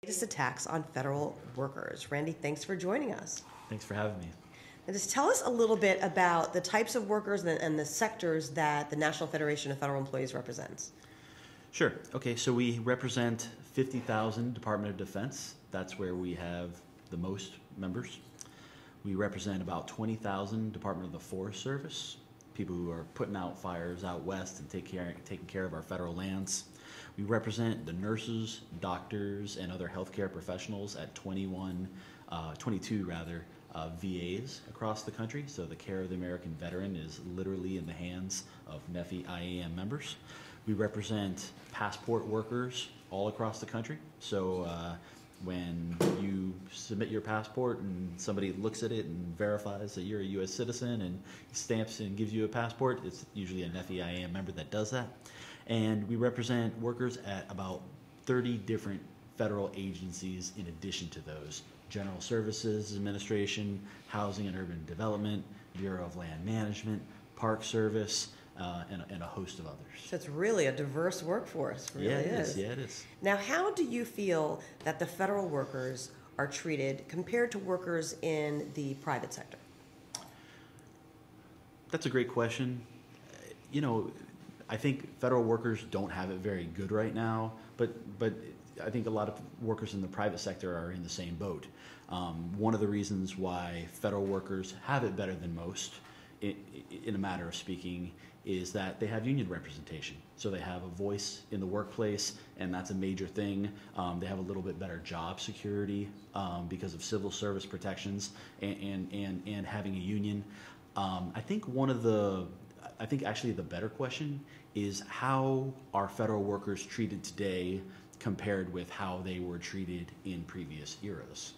latest attacks on federal workers. Randy, thanks for joining us. Thanks for having me. And just tell us a little bit about the types of workers and the sectors that the National Federation of Federal Employees represents. Sure. Okay, so we represent 50,000 Department of Defense. That's where we have the most members. We represent about 20,000 Department of the Forest Service, people who are putting out fires out west and taking care of our federal lands. We represent the nurses, doctors, and other healthcare professionals at 22 VAs across the country. So the care of the American veteran is literally in the hands of NFFE-IAM members. We represent passport workers all across the country. So when you submit your passport and somebody looks at it and verifies that you're a U.S. citizen and stamps and gives you a passport, it's usually an NFFE-IAM member that does that. And we represent workers at about 30 different federal agencies in addition to those. General Services Administration, Housing and Urban Development, Bureau of Land Management, Park Service, and a host of others. So it's really a diverse workforce. It really is. Yeah, it is. Now, how do you feel that the federal workers are treated compared to workers in the private sector? That's a great question. You know, I think federal workers don't have it very good right now, but I think a lot of workers in the private sector are in the same boat. One of the reasons why federal workers have it better than most, in a matter of speaking, is that they have union representation. So they have a voice in the workplace, and that's a major thing. They have a little bit better job security because of civil service protections and having a union. I think actually the better question is, how are federal workers treated today compared with how they were treated in previous eras?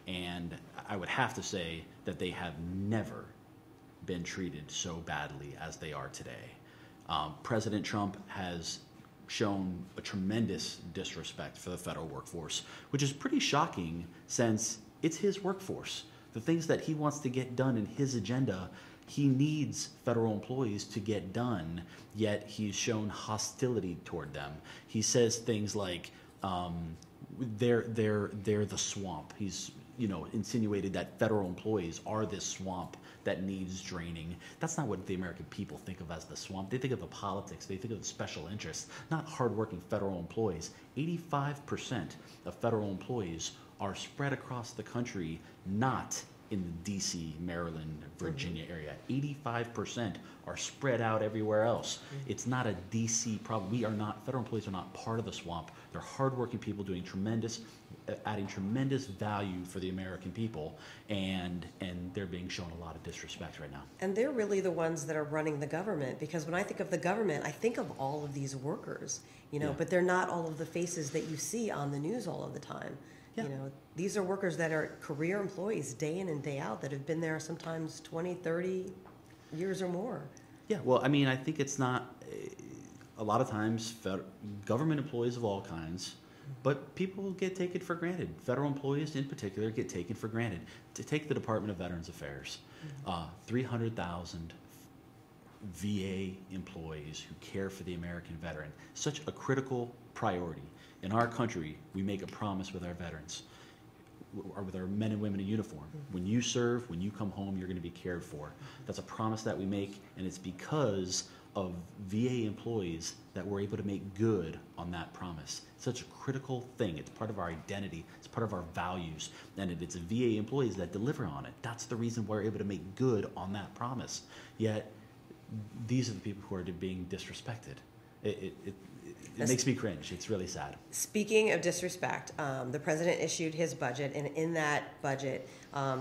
And I would have to say that they have never been treated so badly as they are today. President Trump has shown a tremendous disrespect for the federal workforce, which is pretty shocking since it's his workforce. The things that he wants to get done in his agenda, he needs federal employees to get done, yet he's shown hostility toward them. He says things like, they're the swamp. He's insinuated that federal employees are this swamp that needs draining. That's not what the American people think of as the swamp. They think of the politics. They think of the special interests, not hardworking federal employees. 85% of federal employees are spread across the country, not in the D.C., Maryland, Virginia area. 85% are spread out everywhere else. It's not a D.C. problem. Federal employees are not part of the swamp. They're hardworking people adding tremendous value for the American people, and they're being shown a lot of disrespect right now. And they're really the ones that are running the government, because when I think of the government, I think of all of these workers, but they're not all of the faces that you see on the news all of the time. Yeah. These are workers that are career employees day in and day out that have been there sometimes 20, 30 years or more. Yeah, well, I mean, I think it's not, a lot of times, government employees of all kinds, but people get taken for granted. Federal employees in particular get taken for granted. To take the Department of Veterans Affairs, 300,000 VA employees who care for the American veteran, such a critical priority. In our country, we make a promise with our veterans, or with our men and women in uniform. When you serve, when you come home, you're going to be cared for. That's a promise that we make, and it's because of VA employees that we're able to make good on that promise. It's such a critical thing. It's part of our identity. It's part of our values. And it's VA employees that deliver on it. That's the reason we're able to make good on that promise. Yet, these are the people who are being disrespected. It makes me cringe. It's really sad. Speaking of disrespect, the president issued his budget, and in that budget,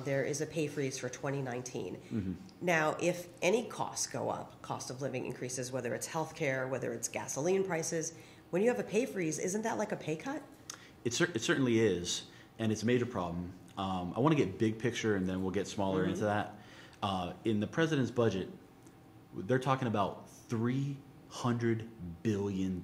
there is a pay freeze for 2019. Mm-hmm. Now, if any costs go up, cost of living increases, whether it's healthcare, whether it's gasoline prices, when you have a pay freeze, isn't that like a pay cut? It certainly is, and it's a major problem. I want to get big picture, and then we'll get smaller into that. In the president's budget, they're talking about $300 billion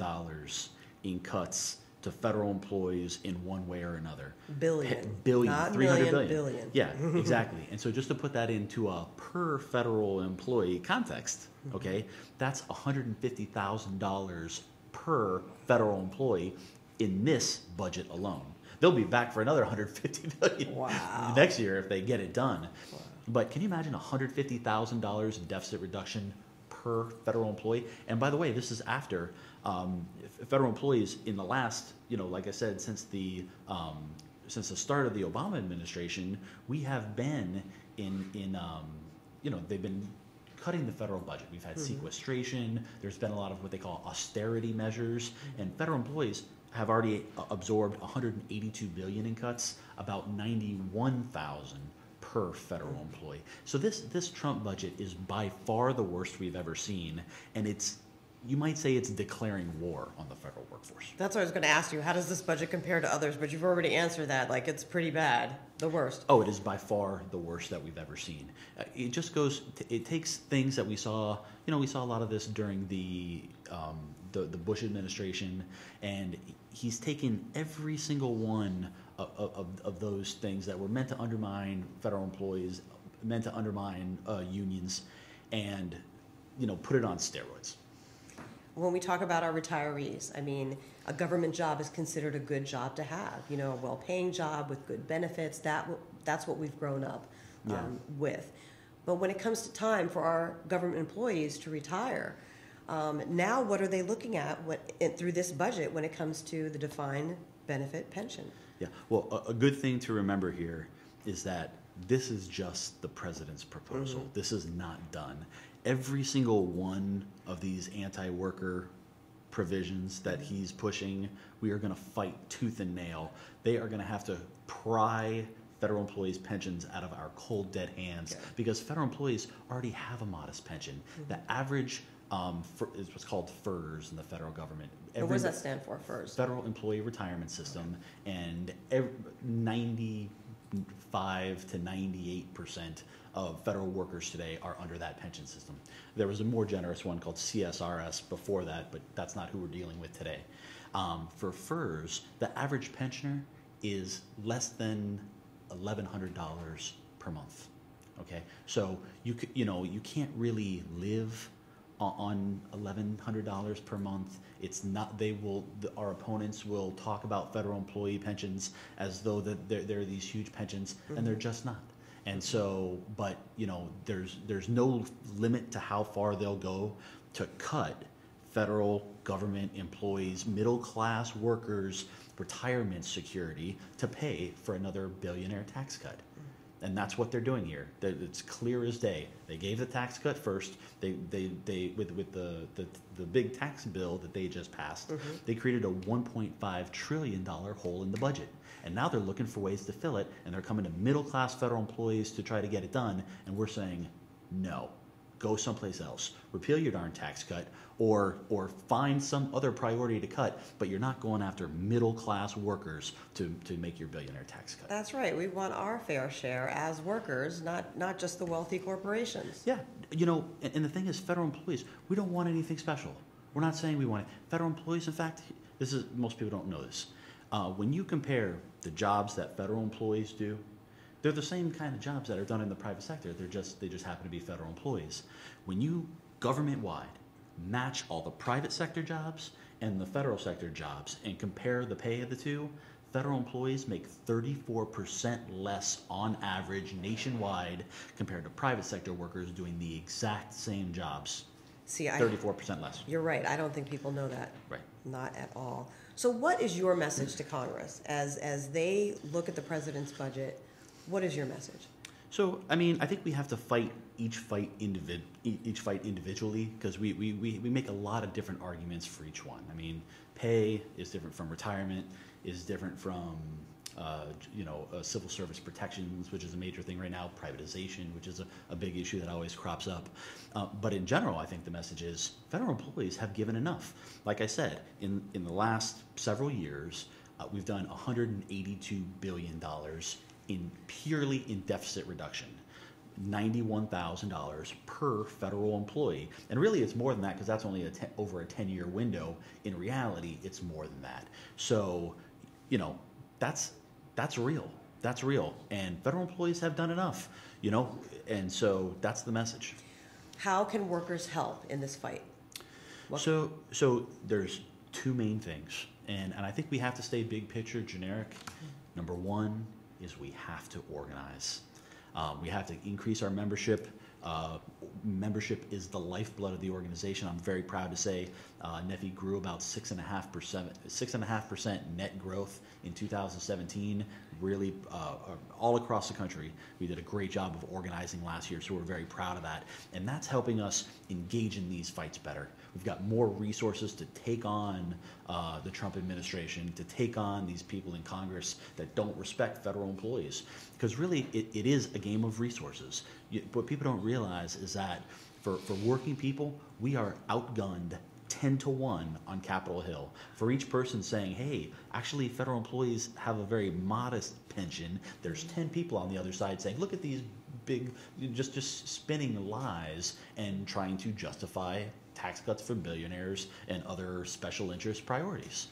in cuts to federal employees in one way or another. Billion. Not 300 million. Billion. Yeah, exactly. And so just to put that into a per federal employee context, okay, that's $150,000 per federal employee in this budget alone. They'll be back for another $150 million next year if they get it done. Wow. But can you imagine $150,000 in deficit reduction per federal employee? And by the way, this is after federal employees in the last, like I said, since the start of the Obama administration, we have been they've been cutting the federal budget. We've had sequestration. There's been a lot of what they call austerity measures, and federal employees have already absorbed $182 billion in cuts, about 91,000 per federal employee. So this Trump budget is by far the worst we've ever seen, and you might say it's declaring war on the federal workforce. That's what I was going to ask you. How does this budget compare to others? But you've already answered that. Like, it's pretty bad. The worst. Oh, it is by far the worst that we've ever seen. It just goes. It takes things that we saw. We saw a lot of this during the Bush administration, and he's taken every single one of those things that were meant to undermine federal employees, meant to undermine unions, and put it on steroids. When we talk about our retirees, I mean, a government job is considered a good job to have. A well-paying job with good benefits. That's what we've grown up with. But when it comes to time for our government employees to retire, now what are they looking at through this budget when it comes to the defined benefit pension? Yeah. Well, a good thing to remember here is that this is just the president's proposal. Mm-hmm. This is not done. Every single one of these anti-worker provisions that he's pushing, we are going to fight tooth and nail. They are going to have to pry federal employees' pensions out of our cold, dead hands because federal employees already have a modest pension. Mm-hmm. The average is what's called FERS in the federal government. What does that stand for, FERS? Federal Employee Retirement System, and 95 to 98% of federal workers today are under that pension system. There was a more generous one called CSRS before that, but that's not who we're dealing with today. For FERS, the average pensioner is less than $1,100 per month. Okay, so you can't really live on $1,100 per month. It's not. Our opponents will talk about federal employee pensions as though that there are these huge pensions, and they're just not. And so, but there's no limit to how far they'll go to cut federal government employees, middle class workers, retirement security to pay for another billionaire tax cut. And that's what they're doing here. It's clear as day. They gave the tax cut first. They with the big tax bill that they just passed, they created a $1.5 trillion hole in the budget. And now they're looking for ways to fill it, and they're coming to middle-class federal employees to try to get it done, and we're saying, no, go someplace else. Repeal your darn tax cut, or find some other priority to cut, but you're not going after middle-class workers to make your billionaire tax cut. That's right. We want our fair share as workers, not just the wealthy corporations. Yeah. And the thing is, federal employees, we don't want anything special. We're not saying we want it. Federal employees, in fact, most people don't know this. When you compare the jobs that federal employees do, they're the same kind of jobs that are done in the private sector. They just happen to be federal employees. When you government-wide match all the private sector jobs and the federal sector jobs and compare the pay of the two, federal employees make 34% less on average nationwide compared to private sector workers doing the exact same jobs. 34% less. You're right. I don't think people know that. Right. Not at all. So what is your message to Congress as they look at the president's budget? What is your message? So, I think we have to fight each fight individually because we make a lot of different arguments for each one. Pay is different from retirement, is different from civil service protections, which is a major thing right now, privatization, which is a big issue that always crops up. But in general, I think the message is federal employees have given enough. Like I said, in the last several years, we've done $182 billion purely in deficit reduction. $91,000 per federal employee. And really it's more than that because that's only over a 10-year window. In reality, it's more than that. So, that's real. That's real. And federal employees have done enough, and so that's the message. How can workers help in this fight? So there's two main things. And I think we have to stay big picture, generic. Number one is we have to organize. We have to increase our membership. Membership is the lifeblood of the organization. I'm very proud to say NFFE grew about 6.5% net growth in 2017. Really, all across the country, we did a great job of organizing last year, so we're very proud of that. And that's helping us engage in these fights better. We've got more resources to take on the Trump administration, to take on these people in Congress that don't respect federal employees. Because really, it is a game of resources. What people don't realize is that for working people, we are outgunned 10-1 on Capitol Hill. For each person saying, hey, actually federal employees have a very modest pension, there's 10 people on the other side saying, look at these big, just spinning lies and trying to justify tax cuts for billionaires and other special interest priorities.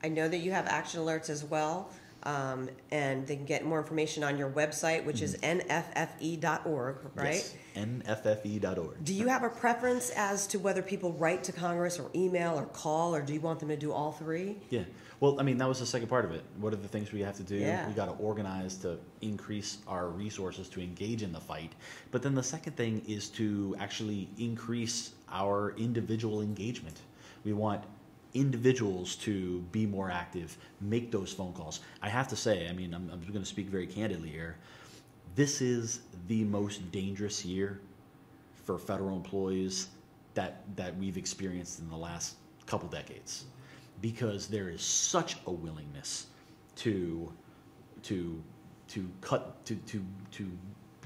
I know that you have action alerts as well, and they can get more information on your website, which is NFFE.org, right? Yes, NFFE.org. Do you have a preference as to whether people write to Congress or email or call, or do you want them to do all three? Yeah. Well, I mean, that was the second part of it. What are the things we have to do? Yeah. We got to organize to increase our resources to engage in the fight. But then the second thing is to actually increase our individual engagement. We want individuals to be more active, make those phone calls. I have to say, I mean, I'm going to speak very candidly here. This is the most dangerous year for federal employees that we've experienced in the last couple decades, because there is such a willingness to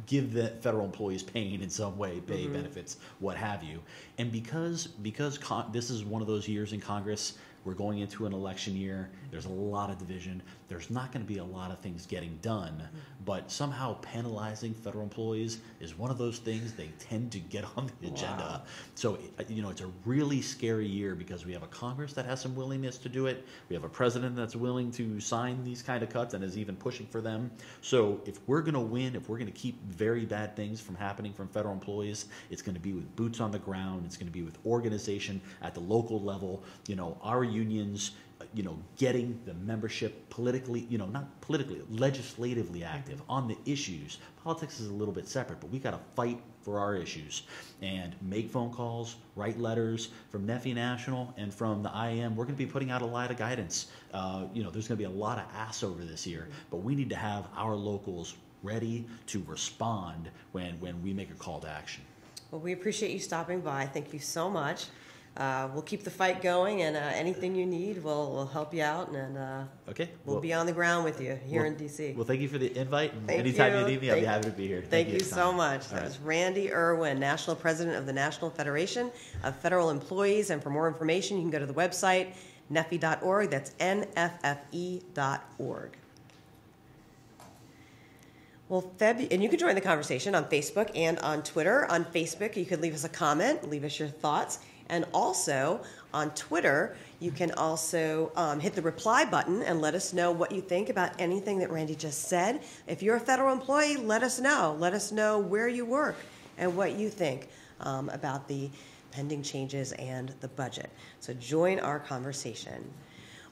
give the federal employees pain in some way, pay benefits, what have you. And because this is one of those years in Congress, we're going into an election year, there's a lot of division, there's not going to be a lot of things getting done, but somehow penalizing federal employees is one of those things they tend to get on the agenda. Wow. So, it's a really scary year because we have a Congress that has some willingness to do it. We have a president that's willing to sign these kind of cuts and is even pushing for them. So if we're going to win, if we're going to keep very bad things from happening from federal employees, it's going to be with boots on the ground. It's going to be with organization at the local level. Our unions, getting the membership politically, not politically, legislatively active on the issues. Politics is a little bit separate, but we got to fight for our issues and make phone calls, write letters from NFFE National and from the IAM. We're going to be putting out a lot of guidance. There's going to be a lot of ass over this year, but we need to have our locals ready to respond when we make a call to action. Well, we appreciate you stopping by. Thank you so much. We'll keep the fight going, and anything you need, we'll help you out, and okay, we'll be on the ground with you here in D.C. Well, thank you for the invite. And thank anytime you. you need me, I'll be happy to be here. Thank you so much. That was Randy Erwin, National President of the National Federation of Federal Employees. And for more information, you can go to the website, NFFE.org. That's NFFE.org. Well, and you can join the conversation on Facebook and on Twitter. On Facebook, you could leave us a comment, leave us your thoughts. And also, on Twitter, you can also hit the reply button and let us know what you think about anything that Randy just said. If you're a federal employee, let us know. Let us know where you work and what you think about the pending changes and the budget. So join our conversation.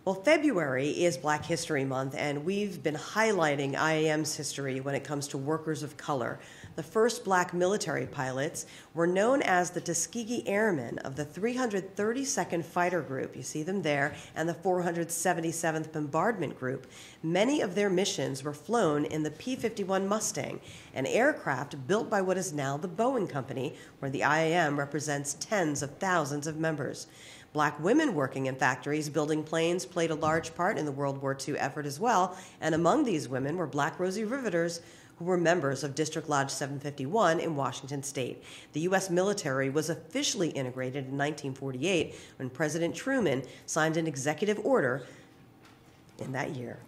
Well, February is Black History Month, and we've been highlighting IAM's history when it comes to workers of color. The first black military pilots were known as the Tuskegee Airmen of the 332nd Fighter Group, you see them there, and the 477th Bombardment Group. Many of their missions were flown in the P-51 Mustang, an aircraft built by what is now the Boeing Company, where the IAM represents tens of thousands of members. Black women working in factories building planes played a large part in the World War II effort as well, and among these women were Black Rosie Riveters, who were members of District Lodge 751 in Washington State. The U.S. military was officially integrated in 1948 when President Truman signed an executive order in that year.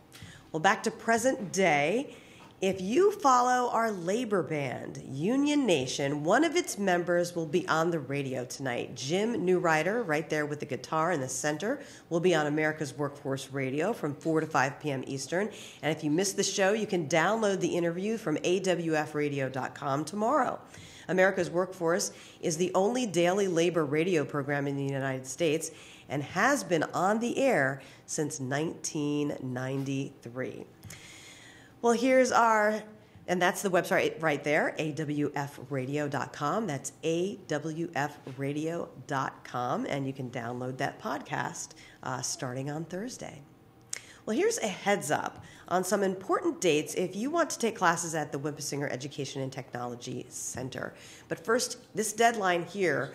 Well, back to present day. If you follow our labor band, Union Nation, one of its members will be on the radio tonight. Jim Newrider, right there with the guitar in the center, will be on America's Workforce Radio from 4 to 5 p.m. Eastern. And if you missed the show, you can download the interview from awfradio.com tomorrow. America's Workforce is the only daily labor radio program in the United States and has been on the air since 1993. Well, here's our, and that's the website right there, awfradio.com. That's awfradio.com, and you can download that podcast starting on Thursday. Well, here's a heads up on some important dates if you want to take classes at the Wimpesinger Education and Technology Center. But first, this deadline here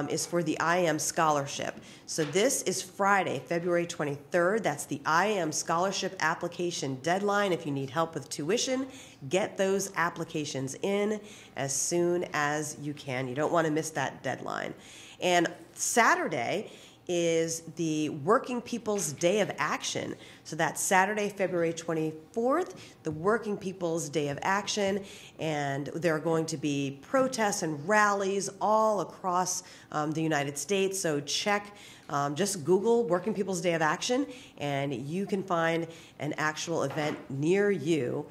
is for the IAM scholarship. So this is Friday, February 23rd. That's the IAM scholarship application deadline. If you need help with tuition, get those applications in as soon as you can. You don't want to miss that deadline. And Saturday is the Working People's Day of Action. So that's Saturday, February 24th, the Working People's Day of Action, and there are going to be protests and rallies all across the United States. So check, just Google Working People's Day of Action, and you can find an actual event near you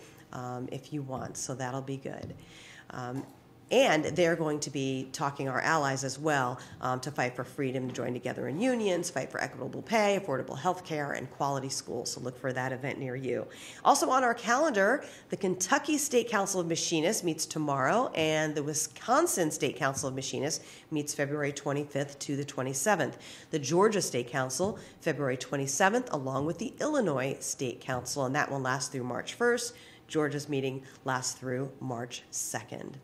if you want. So that'll be good. And they're going to be talking our allies as well to fight for freedom, to join together in unions, fight for equitable pay, affordable health care, and quality schools. So look for that event near you. Also on our calendar, the Kentucky State Council of Machinists meets tomorrow, and the Wisconsin State Council of Machinists meets February 25th to the 27th. The Georgia State Council, February 27th, along with the Illinois State Council, and that one lasts through March 1st. Georgia's meeting lasts through March 2nd.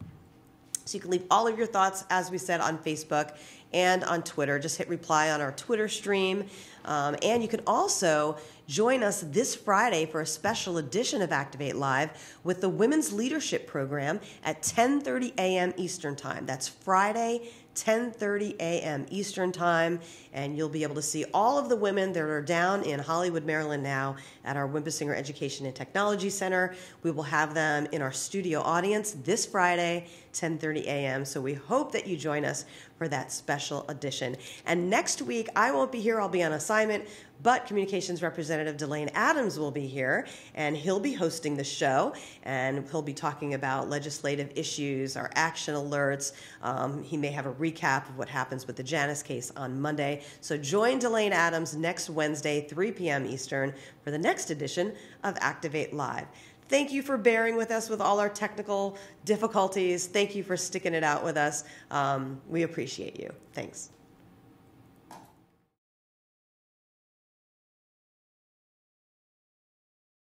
So you can leave all of your thoughts, as we said, on Facebook and on Twitter. Just hit reply on our Twitter stream. And you can also join us this Friday for a special edition of Activate Live with the Women's Leadership Program at 10:30 a.m. Eastern Time. That's Friday, 10:30 a.m. Eastern Time, and you'll be able to see all of the women that are down in Hollywood, Maryland now at our Wimpesinger Education and Technology Center. We will have them in our studio audience this Friday, 10:30 a.m., so we hope that you join us for that special edition. And next week, I won't be here. I'll be on assignment, but Communications Representative Delane Adams will be here, and he'll be hosting the show, and he'll be talking about legislative issues, our action alerts. He may have a recap of what happens with the Janus case on Monday. So join Delane Adams next Wednesday, 3 p.m. Eastern, for the next edition of Activate Live. Thank you for bearing with us with all our technical difficulties. Thank you for sticking it out with us. We appreciate you. Thanks.